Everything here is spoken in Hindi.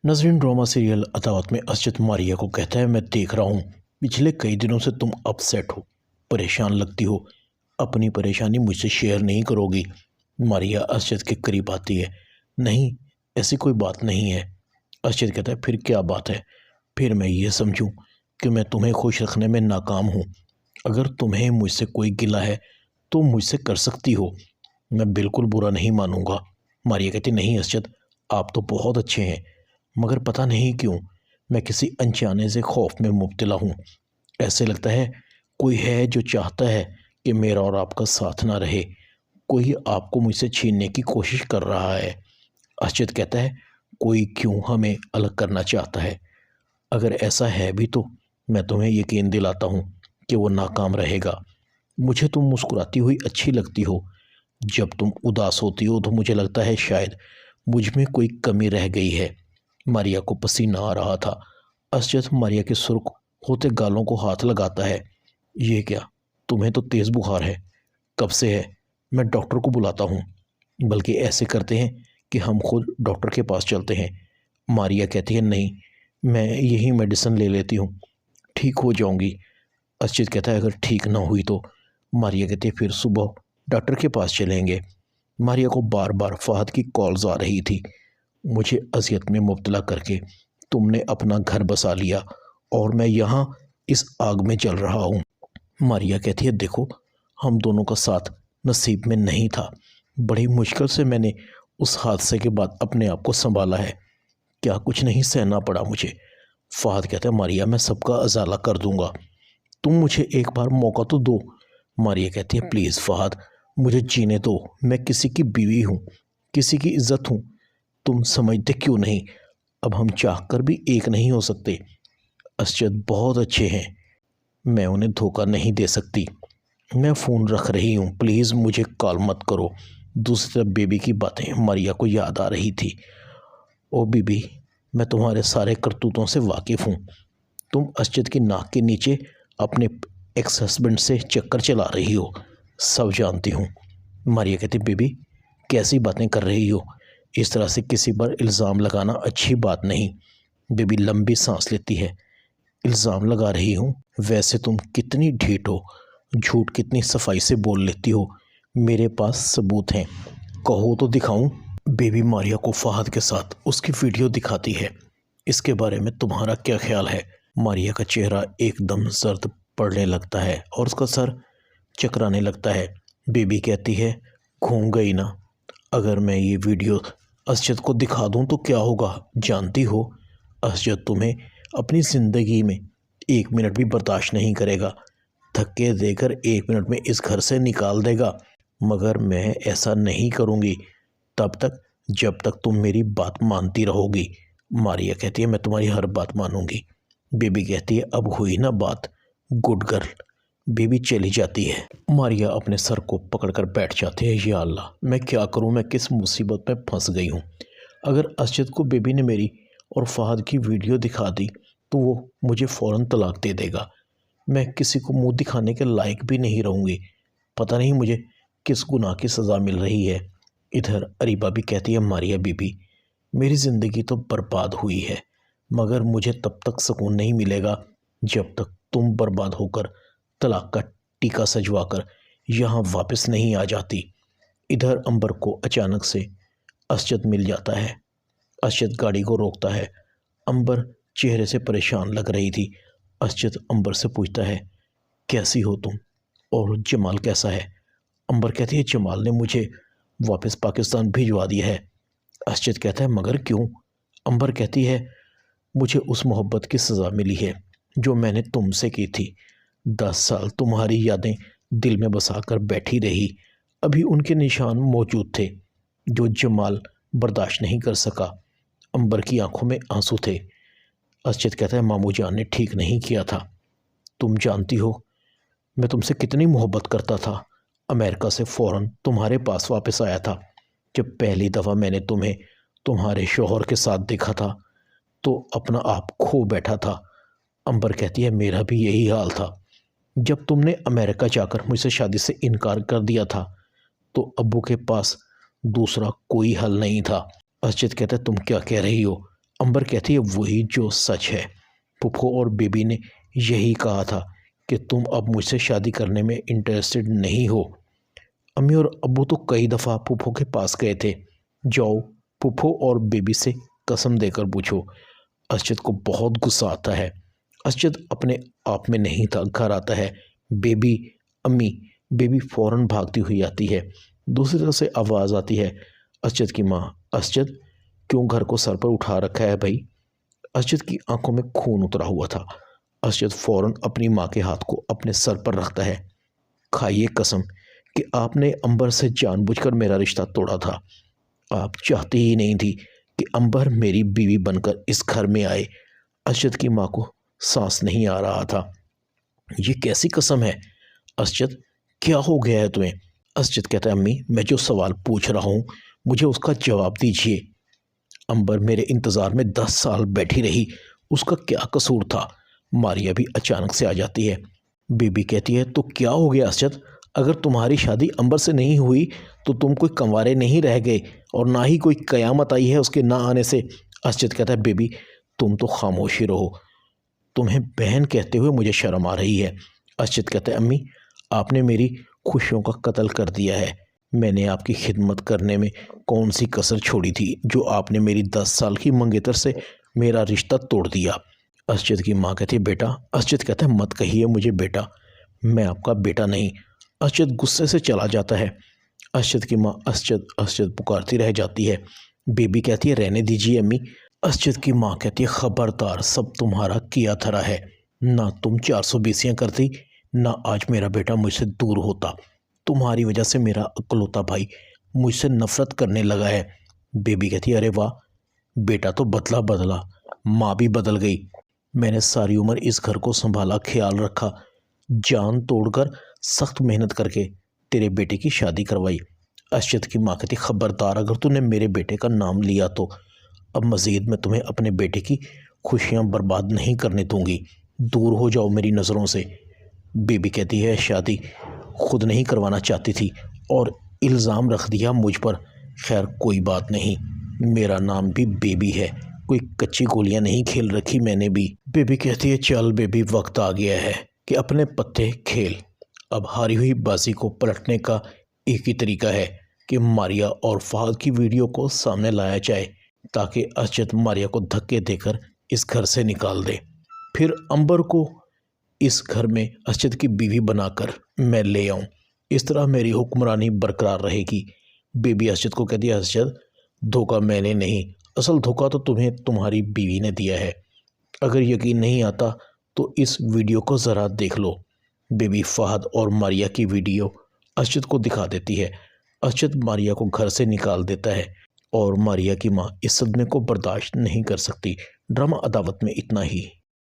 नजरीन ड्रामा सीरियल अदावत में असजद मारिया को कहता है, मैं देख रहा हूँ पिछले कई दिनों से तुम अपसेट हो, परेशान लगती हो। अपनी परेशानी मुझसे शेयर नहीं करोगी? मारिया असजद के करीब आती है। नहीं, ऐसी कोई बात नहीं है। असजद कहता है, फिर क्या बात है? फिर मैं ये समझूं कि मैं तुम्हें खुश रखने में नाकाम हूँ। अगर तुम्हें मुझसे कोई गिला है तो मुझसे कर सकती हो, मैं बिल्कुल बुरा नहीं मानूंगा। मारिया कहती, नहीं असजद, आप तो बहुत अच्छे हैं, मगर पता नहीं क्यों मैं किसी अनजाने से खौफ में मुब्तला हूँ। ऐसे लगता है कोई है जो चाहता है कि मेरा और आपका साथ ना रहे। कोई आपको मुझसे छीनने की कोशिश कर रहा है। असजद कहता है, कोई क्यों हमें अलग करना चाहता है? अगर ऐसा है भी तो मैं तुम्हें यकीन दिलाता हूँ कि वो नाकाम रहेगा। मुझे तुम मुस्कुराती हुई अच्छी लगती हो। जब तुम उदास होती हो तो मुझे लगता है शायद मुझ में कोई कमी रह गई है। मारिया को पसीना आ रहा था। असजद मारिया के सुर्ख होते गालों को हाथ लगाता है। ये क्या, तुम्हें तो तेज़ बुखार है। कब से है? मैं डॉक्टर को बुलाता हूँ। बल्कि ऐसे करते हैं कि हम खुद डॉक्टर के पास चलते हैं। मारिया कहती है, नहीं, मैं यही मेडिसिन ले लेती हूँ, ठीक हो जाऊंगी। असजद कहता है, अगर ठीक ना हुई तो? मारिया कहती है, फिर सुबह डॉक्टर के पास चलेंगे। मारिया को बार बार फहद की कॉल्स आ रही थी। मुझे अजियत में मुब्तला करके तुमने अपना घर बसा लिया और मैं यहाँ इस आग में जल रहा हूँ। मारिया कहती है, देखो, हम दोनों का साथ नसीब में नहीं था। बड़ी मुश्किल से मैंने उस हादसे के बाद अपने आप को संभाला है। क्या कुछ नहीं सहना पड़ा मुझे। फहद कहता है, मारिया, मैं सबका अजाला कर दूंगा, तुम मुझे एक बार मौका तो दो। मारिया कहती है, प्लीज़ फहद, मुझे जीने दो। मैं किसी की बीवी हूँ, किसी की इज्जत हूँ। तुम समझते क्यों नहीं? अब हम चाहकर भी एक नहीं हो सकते। असजद बहुत अच्छे हैं, मैं उन्हें धोखा नहीं दे सकती। मैं फ़ोन रख रही हूँ, प्लीज़ मुझे कॉल मत करो। दूसरी तरफ बेबी की बातें मारिया को याद आ रही थी। ओ बीबी, मैं तुम्हारे सारे करतूतों से वाकिफ़ हूँ। तुम असजद की नाक के नीचे अपने एक्स हस्बैंड से चक्कर चला रही हो, सब जानती हूँ। मारिया कहती, बेबी कैसी बातें कर रही हो? इस तरह से किसी पर इल्ज़ाम लगाना अच्छी बात नहीं। बेबी लंबी सांस लेती है। इल्ज़ाम लगा रही हूँ? वैसे तुम कितनी ढीठ हो, झूठ कितनी सफाई से बोल लेती हो। मेरे पास सबूत हैं, कहो तो दिखाऊं? बेबी मारिया को फहद के साथ उसकी वीडियो दिखाती है। इसके बारे में तुम्हारा क्या ख्याल है? मारिया का चेहरा एकदम सर्द पड़ने लगता है और उसका सर चकराने लगता है। बेबी कहती है, घूम गई ना? अगर मैं ये वीडियो असजद को दिखा दूं तो क्या होगा जानती हो? असजद तुम्हें अपनी ज़िंदगी में एक मिनट भी बर्दाश्त नहीं करेगा। धक्के देकर एक मिनट में इस घर से निकाल देगा। मगर मैं ऐसा नहीं करूँगी तब तक जब तक तुम मेरी बात मानती रहोगी। मारिया कहती है, मैं तुम्हारी हर बात मानूंगी। बेबी कहती है, अब हुई ना बात, गुड गर्ल। बेबी चली जाती है। मारिया अपने सर को पकड़कर बैठ जाती है। या अल्लाह, मैं क्या करूं? मैं किस मुसीबत में फंस गई हूं? अगर असजद को बेबी ने मेरी और फहद की वीडियो दिखा दी तो वो मुझे फ़ौरन तलाक दे देगा। मैं किसी को मुंह दिखाने के लायक भी नहीं रहूँगी। पता नहीं मुझे किस गुनाह की सज़ा मिल रही है। इधर अरीबा भी कहती है, मारिया बीबी, मेरी ज़िंदगी तो बर्बाद हुई है, मगर मुझे तब तक सुकून नहीं मिलेगा जब तक तुम बर्बाद होकर तलाक का टीका सजवाकर यहाँ वापस नहीं आ जाती। इधर अंबर को अचानक से असजद मिल जाता है। असजद गाड़ी को रोकता है। अंबर चेहरे से परेशान लग रही थी। असजद अंबर से पूछता है, कैसी हो तुम और जमाल कैसा है? अंबर कहती है, जमाल ने मुझे वापस पाकिस्तान भिजवा दिया है। असजद कहता है, मगर क्यों? अंबर कहती है, मुझे उस मोहब्बत की सज़ा मिली है जो मैंने तुमसे की थी। 10 साल तुम्हारी यादें दिल में बसा कर बैठी रही। अभी उनके निशान मौजूद थे जो जमाल बर्दाश्त नहीं कर सका। अंबर की आंखों में आंसू थे। असजद कहता है, मामू जान ने ठीक नहीं किया था। तुम जानती हो मैं तुमसे कितनी मोहब्बत करता था। अमेरिका से फ़ौरन तुम्हारे पास वापस आया था। जब पहली दफ़ा मैंने तुम्हें तुम्हारे शोहर के साथ देखा था तो अपना आप खो बैठा था। अंबर कहती है, मेरा भी यही हाल था। जब तुमने अमेरिका जाकर मुझसे शादी से इनकार कर दिया था तो अब्बू के पास दूसरा कोई हल नहीं था। असजद कहता है, तुम क्या कह रही हो? अंबर कहती है वही जो सच है। फूफो और बेबी ने यही कहा था कि तुम अब मुझसे शादी करने में इंटरेस्टेड नहीं हो। अम्मी और अब्बू तो कई दफ़ा फूफो के पास गए थे। जाओ फूफो और बेबी से कसम देकर पूछो। असजद को बहुत गुस्सा आता है। असजद अपने आप में नहीं था। घर आता है। बेबी, अम्मी। बेबी फ़ौरन भागती हुई आती है। दूसरी तरफ से आवाज़ आती है असजद की माँ। असजद, क्यों घर को सर पर उठा रखा है भाई? असजद की आंखों में खून उतरा हुआ था। असजद फ़ौरन अपनी माँ के हाथ को अपने सर पर रखता है। खाइए कसम कि आपने अंबर से जानबूझकर मेरा रिश्ता तोड़ा था। आप चाहती ही नहीं थी कि अंबर मेरी बीवी बनकर इस घर में आए। असजद की माँ को सांस नहीं आ रहा था। ये कैसी कसम है असजद, क्या हो गया है तुम्हें? असजद कहता है अम्मी, मैं जो सवाल पूछ रहा हूँ मुझे उसका जवाब दीजिए। अंबर मेरे इंतज़ार में 10 साल बैठी रही, उसका क्या कसूर था? मारिया भी अचानक से आ जाती है। बीबी कहती है तो क्या हो गया असजद? अगर तुम्हारी शादी अंबर से नहीं हुई तो तुम कोई कंवारे नहीं रह गए और ना ही कोई कयामत आई है उसके ना आने से। असजद कहता है बेबी, तुम तो खामोशी रहो। तुम्हें बहन कहते हुए मुझे शर्म आ रही है। असजद कहता है अम्मी, आपने मेरी खुशियों का कत्ल कर दिया है। मैंने आपकी खिदमत करने में कौन सी कसर छोड़ी थी जो आपने मेरी 10 साल की मंगेतर से मेरा रिश्ता तोड़ दिया? असजद की माँ कहती है बेटा। असजद कहता है मत कहिए मुझे बेटा, मैं आपका बेटा नहीं। असजद गुस्से से चला जाता है। असजद की माँ असजद असजद पुकारती रह जाती है। बेबी कहती है रहने दीजिए अम्मी। असजद की माँ कहती है खबरदार, सब तुम्हारा किया धरा है। ना तुम 420 करती, ना आज मेरा बेटा मुझसे दूर होता। तुम्हारी वजह से मेरा इकलौता भाई मुझसे नफरत करने लगा है। बेबी कहती है अरे वाह, बेटा तो बदला बदला, माँ भी बदल गई। मैंने सारी उम्र इस घर को संभाला, ख्याल रखा, जान तोड़कर सख्त मेहनत करके तेरे बेटे की शादी करवाई। असजद की माँ कहती खबरदार, अगर तूने मेरे बेटे का नाम लिया तो अब मज़ीद मैं तुम्हें अपने बेटे की खुशियाँ बर्बाद नहीं करने दूंगी। दूर हो जाओ मेरी नज़रों से। बेबी कहती है शादी खुद नहीं करवाना चाहती थी और इल्ज़ाम रख दिया मुझ पर। खैर कोई बात नहीं, मेरा नाम भी बेबी है, कोई कच्ची गोलियां नहीं खेल रखी मैंने भी। बेबी कहती है चल बेबी, वक्त आ गया है कि अपने पत्ते खेल। अब हारी हुई बाजी को पलटने का एक ही तरीका है कि मारिया और फहद की वीडियो को सामने लाया जाए ताकि असजद मारिया को धक्के देकर इस घर से निकाल दे। फिर अंबर को इस घर में असजद की बीवी बनाकर मैं ले आऊं। इस तरह मेरी हुक्मरानी बरकरार रहेगी। बेबी असजद को कहती है असजद, धोखा मैंने नहीं, असल धोखा तो तुम्हें तुम्हारी बीवी ने दिया है। अगर यकीन नहीं आता तो इस वीडियो को ज़रा देख लो। बेबी फहद और मारिया की वीडियो असजद को दिखा देती है। असजद मारिया को घर से निकाल देता है और मारिया की माँ इस सदमे को बर्दाश्त नहीं कर सकती। ड्रामा अदावत में इतना ही।